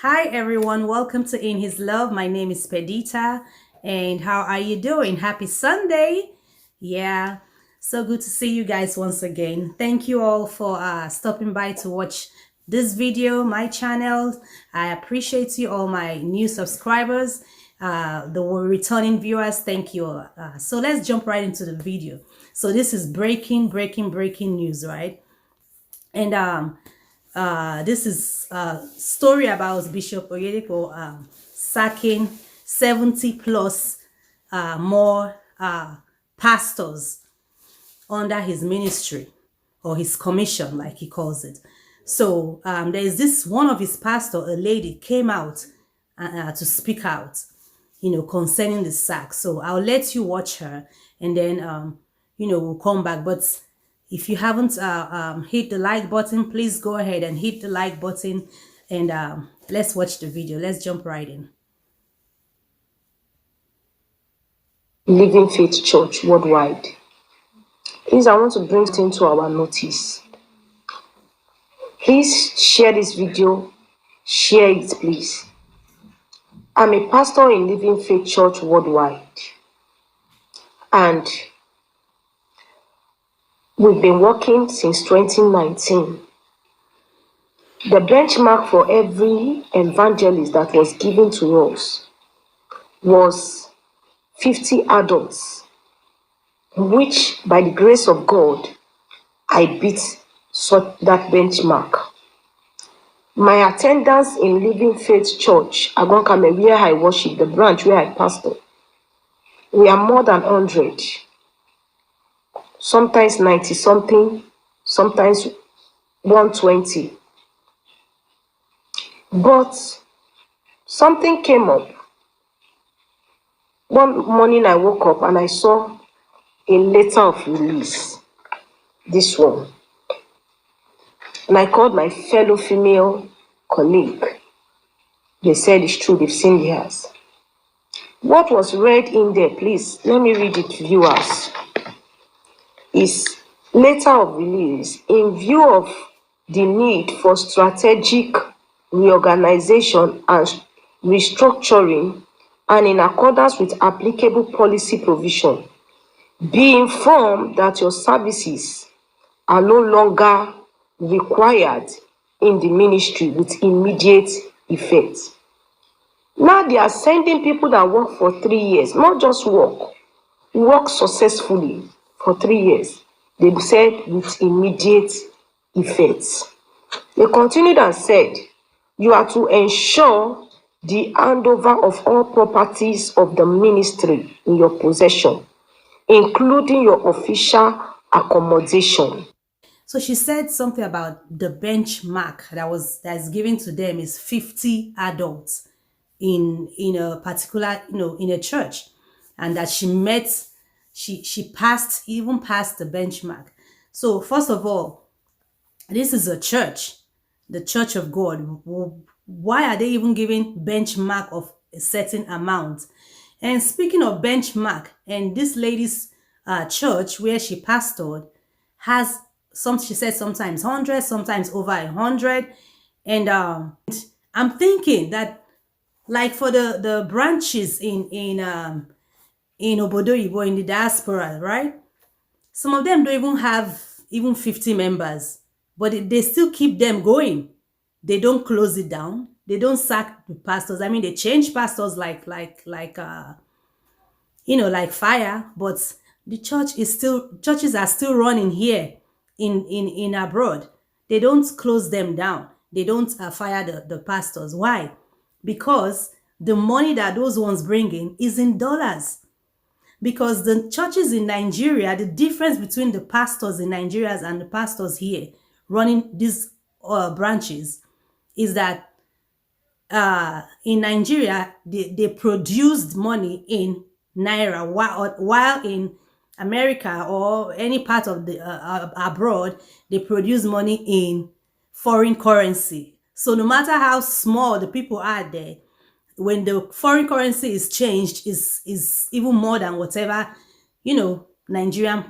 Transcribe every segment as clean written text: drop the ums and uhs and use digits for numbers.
Hi everyone, welcome to In His Love. My name is Pedita, and how are you doing? Happy Sunday. Yeah, so good to see you guys once again. Thank you all for stopping by to watch this video, my channel. I appreciate you, all my new subscribers, the returning viewers. Thank you. So let's jump right into the video. So this is breaking news, right? And this is a story about Bishop Oyedepo sacking 70 plus more pastors under his ministry or his commission, like he calls it. So there is this one of his pastor, a lady, came out to speak out, concerning the sack. So I'll let you watch her, and then we'll come back. But if you haven't hit the like button, please go ahead and hit the like button, and let's watch the video. Let's jump right in. Living Faith Church worldwide. Please, I want to bring it into our notice. Please share this video. Share it, please. I'm a pastor in Living Faith Church worldwide. And we've been working since 2019. The benchmark for every evangelist that was given to us was 50 adults, which by the grace of God, I beat that benchmark. My attendance in Living Faith Church, Agonkame, where I worship, the branch where I pastor, we are more than 100. Sometimes 90 something, sometimes 120. But something came up. One morning I woke up and I saw a letter of release, this one. And I called my fellow female colleague. They said it's true, they've seen theirs. What was read in there, please, let me read it, viewers, is letter of release in view of the need for strategic reorganization and restructuring, and in accordance with applicable policy provision. Be informed that your services are no longer required in the ministry with immediate effect. Now they are sending people that work for 3 years, not just work successfully for 3 years. They said with immediate effect. They continued and said, you are to ensure the handover of all properties of the ministry in your possession, including your official accommodation. So she said something about the benchmark that's given to them is 50 adults in a particular, in a church, and that she passed the benchmark. So first of all, this is a church, the church of God. Why are they even giving benchmark of a certain amount? And speaking of benchmark, and this lady's church where she pastored has she said sometimes 100, sometimes over 100. And I'm thinking that, like, for the branches in Obodo Yibo, in the diaspora, right? Some of them don't even have even 50 members, but they still keep them going. They don't close it down. They don't sack the pastors. I mean, they change pastors like fire, but the churches are still running here in abroad. They don't close them down. They don't fire the pastors. Why? Because the money that those ones bring in is in dollars. Because the churches in Nigeria, the difference between the pastors in Nigeria and the pastors here running these branches is that in Nigeria, they produced money in Naira, while in America or any part of the abroad, they produce money in foreign currency. So no matter how small the people are there, when the foreign currency is changed, is even more than whatever Nigerian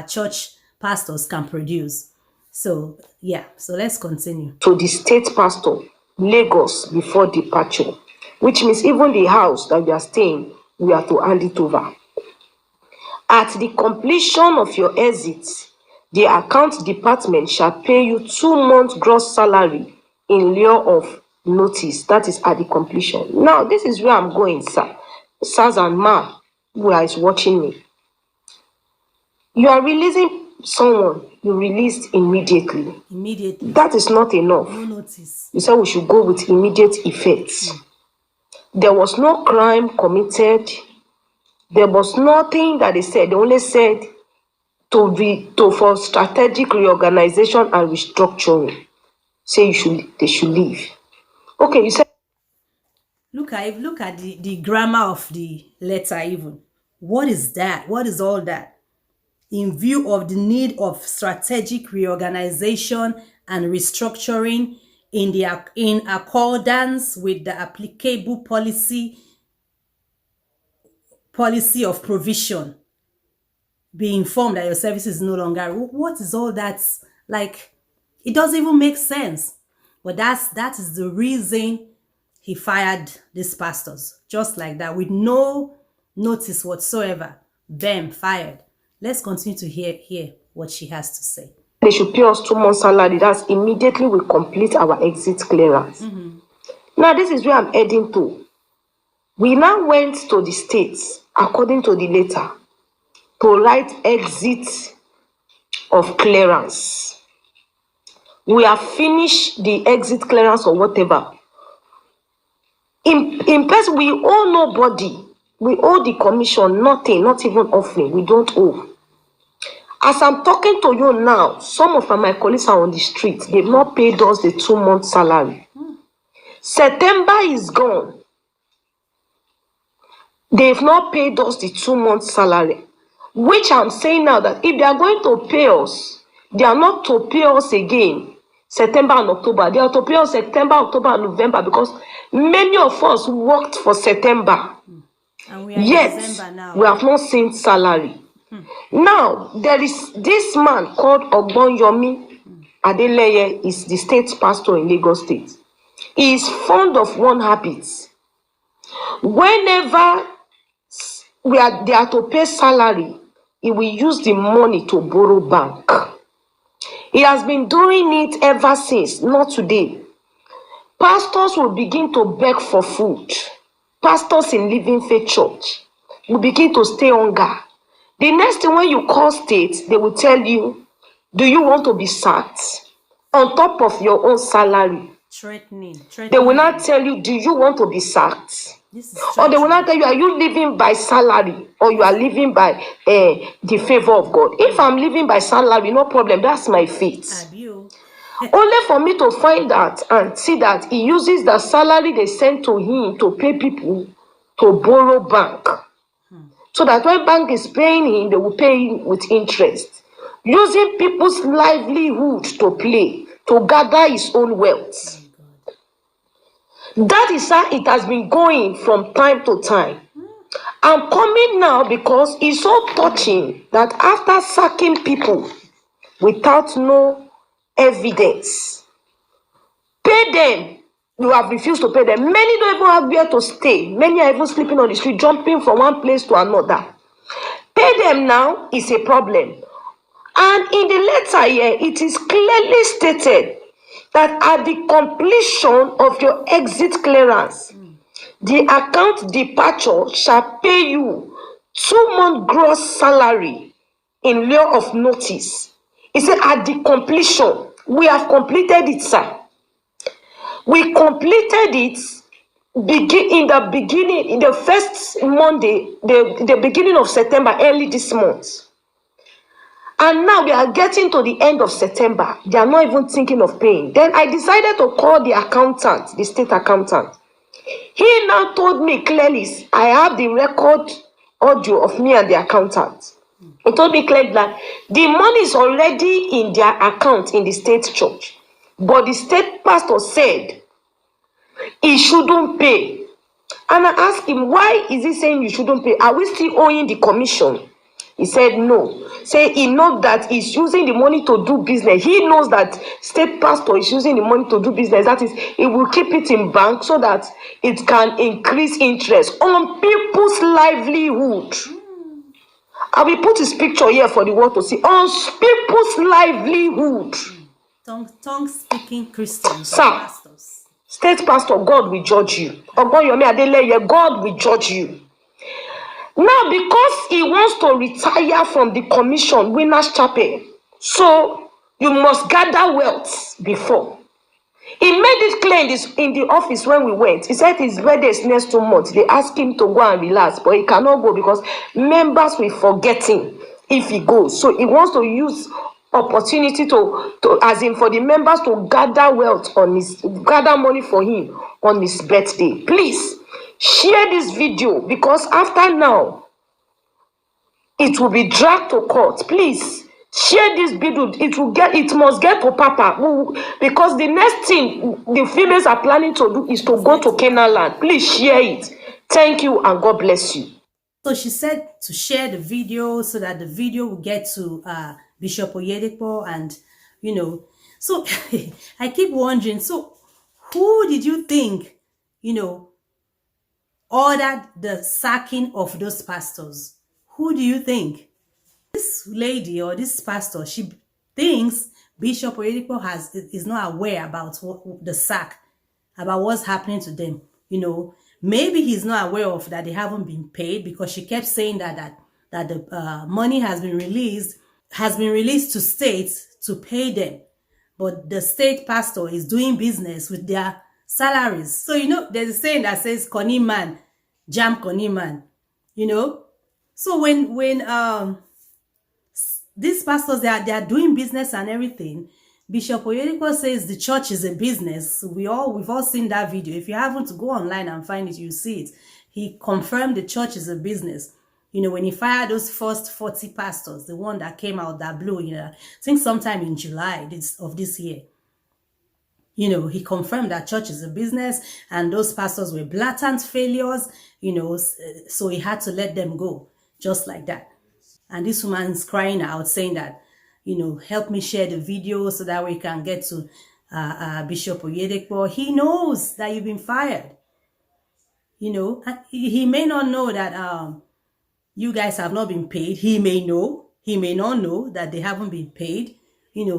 church pastors can produce. So yeah, so let's continue. To the state pastor Lagos before departure, which means even the house that we are staying, we have to hand it over. At the completion of your exit, the account department shall pay you 2 months gross salary in lieu of notice. That is at the completion. Now, this is where I'm going, sir. Sirs and ma, who is watching me. You are releasing someone, you released immediately. Immediately. That is not enough. No notice. You said we should go with immediate effects. There was no crime committed. There was nothing that they said. They only said for strategic reorganization and restructuring. Say they should leave. Okay, you said. Look at the grammar of the letter even. What is that? What is all that? In view of the need of strategic reorganization and restructuring in accordance with the applicable policy of provision, be informed that your service is no longer. What is all that? Like, it doesn't even make sense. But that is the reason he fired these pastors, just like that, with no notice whatsoever. Them fired. Let's continue to hear what she has to say. They should pay us 2 months salary. That's immediately we complete our exit clearance. Now, this is where I'm heading to. We now went to the states, according to the letter, to write exit of clearance. We have finished the exit clearance or whatever. In person, we owe nobody. We owe the commission nothing, not even offering. We don't owe. As I'm talking to you now, some of my colleagues are on the street. They've not paid us the 2 months salary. September is gone. They've not paid us the 2 months salary. Which I'm saying now that if they are going to pay us, they are not to pay us again September and October. They are to pay us September, October, and November because many of us worked for September. And we are in December now. We have not seen salary. Now, there is this man called Ogbonyomi Adeleye, is the state pastor in Lagos State. He is fond of one habit. Whenever they are to pay salary, he will use the money to borrow bank. He has been doing it ever since, not today. Pastors will begin to beg for food. Pastors in Living Faith Church will begin to stay hunger. The next thing when you call state, they will tell you, do you want to be sacked? On top of your own salary. Threatening. They will not tell you, do you want to be sacked? Or they will not tell you, are you living by salary or you are living by the favor of God? If I'm living by salary, no problem. That's my faith. Only for me to find out and see that he uses the salary they send to him to pay people to borrow bank. So that when bank is paying him, they will pay him with interest. Using people's livelihood to play, to gather his own wealth. That is how it has been going from time to time. I'm coming now because it's so touching that after sacking people without no evidence, pay them. You have refused to pay them. Many don't even have where to stay. Many are even sleeping on the street, jumping from one place to another. Pay them now is a problem. And in the letter here, it is clearly stated that at the completion of your exit clearance, the account departure shall pay you 2 months gross salary in lieu of notice. He said at the completion, we have completed it, sir. We completed it in the first Monday, the beginning of September, early this month. And now we are getting to the end of September. They are not even thinking of paying. Then I decided to call the accountant, the state accountant. He now told me clearly, I have the record audio of me and the accountant. He told me clearly that the money is already in their account in the state church. But the state pastor said he shouldn't pay. And I asked him, why is he saying you shouldn't pay? Are we still owing the commission? He said no. Say he knows that he's using the money to do business. He knows that state pastor is using the money to do business. That is, he will keep it in bank so that it can increase interest on people's livelihood. I will put his picture here for the world to see. On people's livelihood. Tongue speaking Christians, Sir, pastors. State pastor, God will judge you. Ogunyomi Adeleye, God will judge you. Now, because he wants to retire from the commission, Winners Chapel, so you must gather wealth before. He made it clear in the office when we went. He said his birthday is next 2 months. They asked him to go and relax, but he cannot go because members will forget him if he goes. So he wants to use opportunity to as in for the members to gather wealth gather money for him on his birthday. Please share this video, because after now it will be dragged to court. Please share this video. It must get to Papa, because the next thing the females are planning to do is to go to Canaan land. Please share it. Thank you and God bless you. So she said to share the video so that the video will get to Bishop Oyedepo, and so I keep wondering, so who did you think, ordered the sacking of those pastors? Who do you think? This lady or this pastor, she thinks Bishop Oyedepo is not aware about the sack, about what's happening to them. Maybe he's not aware of that they haven't been paid, because she kept saying that the money has been released to states to pay them, but the state pastor is doing business with their salaries. So there's a saying that says "Connie man, jam Connie man," So when these pastors they are doing business and everything, Bishop Oyedepo says the church is a business. We've all seen that video. If you haven't, go online and find it, you see it. He confirmed the church is a business. When he fired those first 40 pastors, the one that came out that blew, I think sometime in July of this year. He confirmed that church is a business and those pastors were blatant failures, so he had to let them go just like that. And this woman's crying out saying that, help me share the video so that we can get to Bishop Oyedepo. He knows that you've been fired. He may not know that you guys have not been paid. He may know. He may not know that they haven't been paid,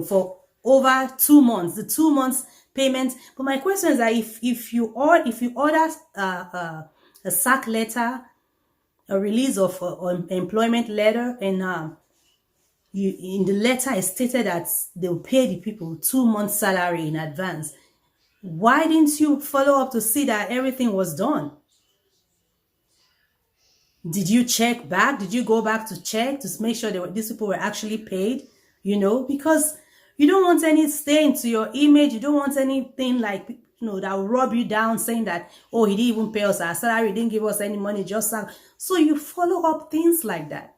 for over 2 months, the 2 months payment. But my question is that if you order a sack letter, a release of employment letter, and in the letter it stated that they'll pay the people 2 months salary in advance, why didn't you follow up to see that everything was done? Did you check back? Did you go back to check to make sure these people were actually paid? Because you don't want any stain to your image. You don't want anything like, that will rub you down, saying that, oh, he didn't even pay us our salary, he didn't give us any money, just so you follow up things like that.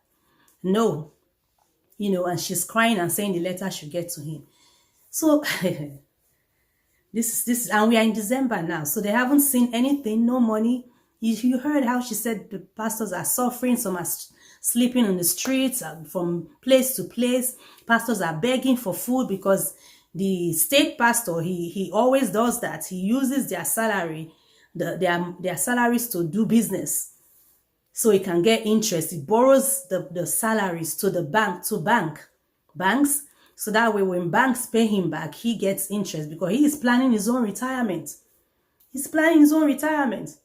No. And she's crying and saying the letter should get to him. So this is, and we are in December now, so they haven't seen anything, no money. You heard how she said the pastors are suffering, some are sleeping on the streets from place to place. Pastors are begging for food because the state pastor, he always does that. He uses their salary, their salaries to do business, so he can get interest. He borrows the salaries to the banks, so that way when banks pay him back, he gets interest, because he is planning his own retirement. He's planning his own retirement.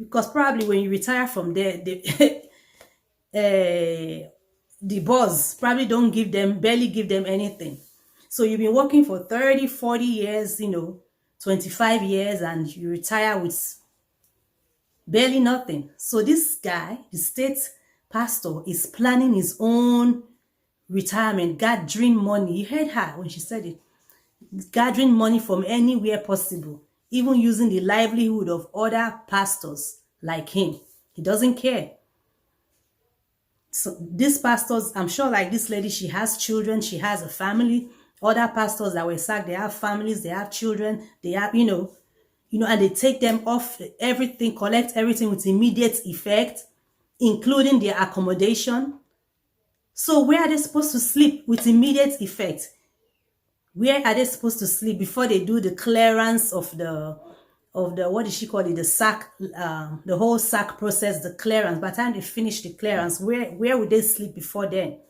Because probably when you retire from there, the boss probably barely give them anything. So you've been working for 30, 40 years, 25 years, and you retire with barely nothing. So this guy, the state pastor, is planning his own retirement, gathering money. You heard her when she said it. Gathering money from anywhere possible, even using the livelihood of other pastors like him. He doesn't care. So these pastors, I'm sure, like this lady, she has children, she has a family. Other pastors that were sacked, they have families, they have children, they have, and they take them off everything, collect everything with immediate effect, including their accommodation. So where are they supposed to sleep with immediate effect? Where are they supposed to sleep before they do the clearance of the what did she call it, the sack, the whole sack process, the clearance? By the time they finish the clearance, where would they sleep before then?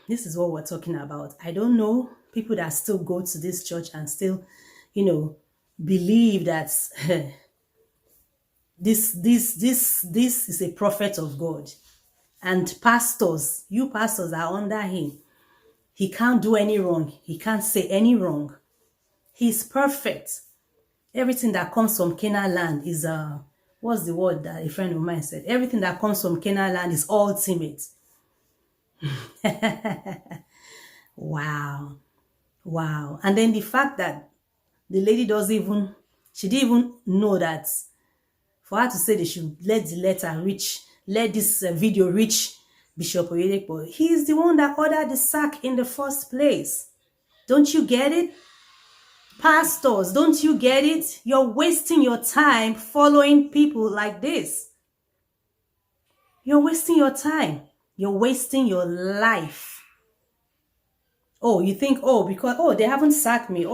This is what we're talking about. I don't know people that still go to this church and still, believe that this is a prophet of God. And pastors, you pastors are under him. He can't do any wrong. He can't say any wrong. He's perfect. Everything that comes from Canaan land is what's the word that a friend of mine said? Everything that comes from Canaan land is ultimate. Wow. Wow. And then the fact that the lady she didn't even know that for her to say they should let the letter reach, let this video reach Bishop Oyedepo. He is the one that ordered the sack in the first place. Don't you get it? Pastors, don't you get it? You're wasting your time following people like this. You're wasting your time. You're wasting your life. Oh, you think, because they haven't sacked me.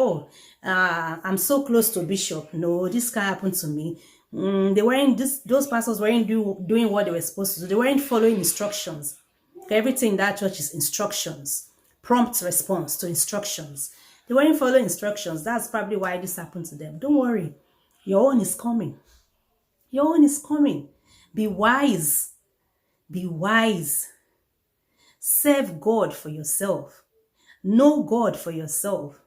I'm so close to Bishop. No, this can't happen to me. They weren't, those pastors weren't doing what they were supposed to do. They weren't following instructions. Everything in that church is instructions. Prompt response to instructions. They weren't following instructions. That's probably why this happened to them. Don't worry. Your own is coming. Your own is coming. Be wise. Be wise. Serve God for yourself. Know God for yourself.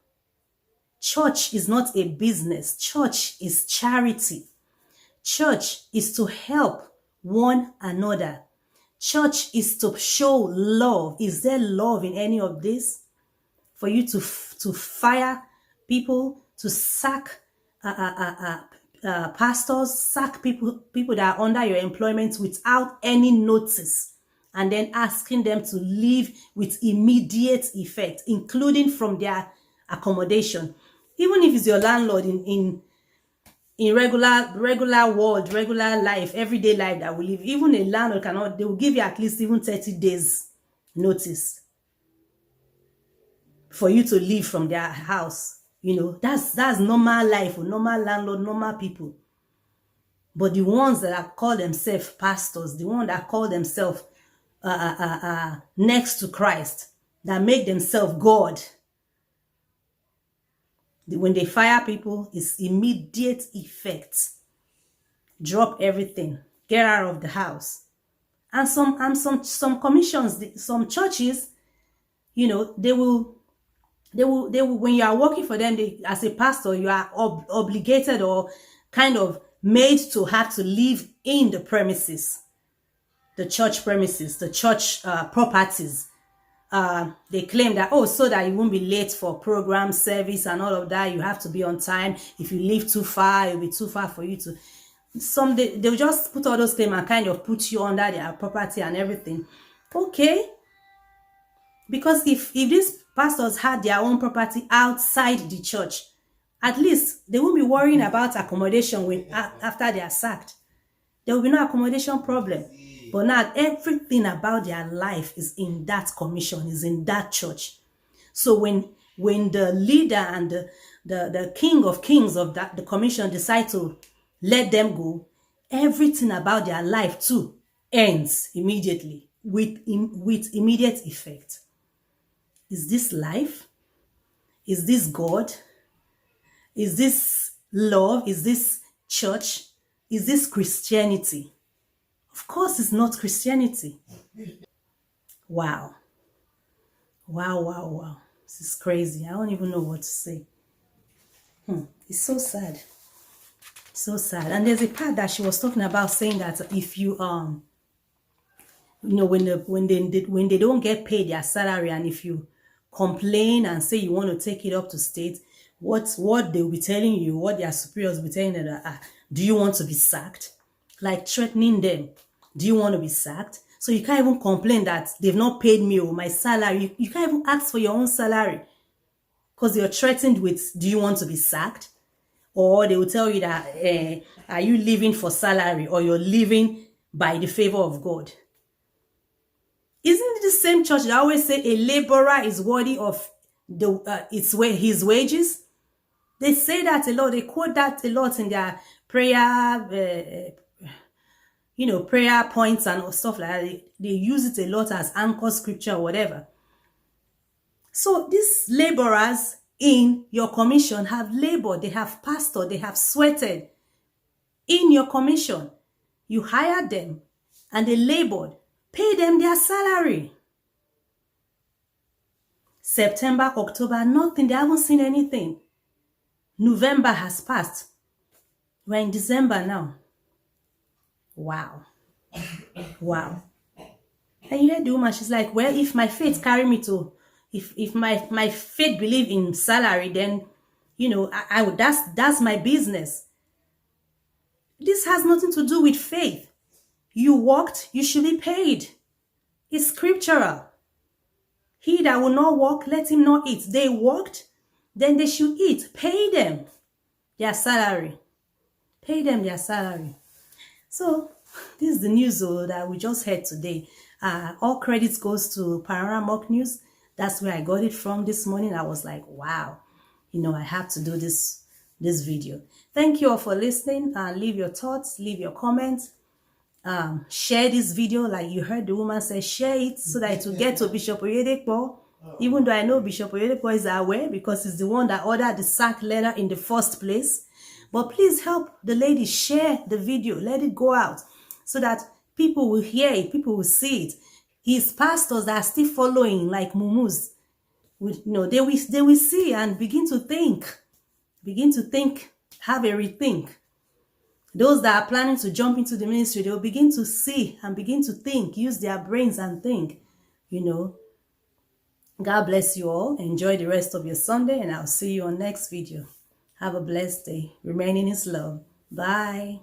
Church is not a business. Church is charity. Church is to help one another. Church is to show love. Is there love in any of this? For you to fire people, to sack pastors, sack people that are under your employment without any notice, and then asking them to leave with immediate effect, including from their accommodation. Even if it's your landlord in regular world, regular life, everyday life that we live, even a landlord cannot, they will give you at least even 30 days notice for you to leave from their house. That's normal life, normal landlord, normal people. But the ones that call themselves pastors, the ones that call themselves next to Christ, that make themselves God, when they fire people, it's immediate effect. Drop everything, get out of the house. And some commissions, some churches, they will, when you are working for them, as a pastor, you are obligated or kind of made to have to live in the premises, the church premises, the church properties. They claim that, so that you won't be late for program service and all of that, you have to be on time. If you live too far, it'll be too far for you to. They'll just put all those claims and kind of put you under their property and everything. Okay. Because if these pastors had their own property outside the church, at least they won't be worrying about accommodation after they are sacked. There will be no accommodation problem. But now everything about their life is in that commission, is in that church. So when the leader and the king of kings of the commission decide to let them go, everything about their life too ends immediately with immediate effect. Is this life? Is this God? Is this love? Is this church? Is this Christianity? Of course, it's not Christianity. Wow. Wow, wow, wow. This is crazy. I don't even know what to say. It's so sad. So sad. And there's a part that she was talking about, saying that if you when they don't get paid their salary, and if you complain and say you want to take it up to state, what they'll be telling you, what their superiors will be telling them, that, do you want to be sacked? Like threatening them. Do you want to be sacked? So you can't even complain that they've not paid me or my salary. You can't even ask for your own salary because you're threatened with, do you want to be sacked? Or they will tell you that, are you living for salary or you're living by the favor of God? Isn't it the same church that always say a laborer is worthy of his wages? They say that a lot. They quote that a lot in their prayer, prayer points and stuff like that. They use it a lot as anchor scripture or whatever. So these laborers in your commission have labored, they have pastored, they have sweated in your commission. You hired them and they labored. Pay them their salary. September, October, nothing. They haven't seen anything. November has passed. We're in December now. Wow. Wow. And you hear the woman, she's like, well, if my faith carry me to, if my faith believe in salary, then, I would, that's my business. This has nothing to do with faith. You worked, you should be paid. It's scriptural. He that will not work, let him not eat. They worked, then they should eat. Pay them their salary. Pay them their salary. So, this is the news that we just heard today. All credits goes to Panoramic News. That's where I got it from this morning. I was like, wow, I have to do this video. Thank you all for listening. Leave your thoughts, leave your comments. Share this video, like you heard the woman say, share it so that it will get to Bishop Oyedepo. Even though I know Bishop Oyedepo is aware because he's the one that ordered the sack letter in the first place. But please help the lady share the video. Let it go out so that people will hear it, people will see it. His pastors that are still following, like mumus, they will see and begin to think, have a rethink. Those that are planning to jump into the ministry, they will begin to see and begin to think, use their brains and think, God bless you all. Enjoy the rest of your Sunday, and I'll see you on next video. Have a blessed day. Remain in His love. Bye.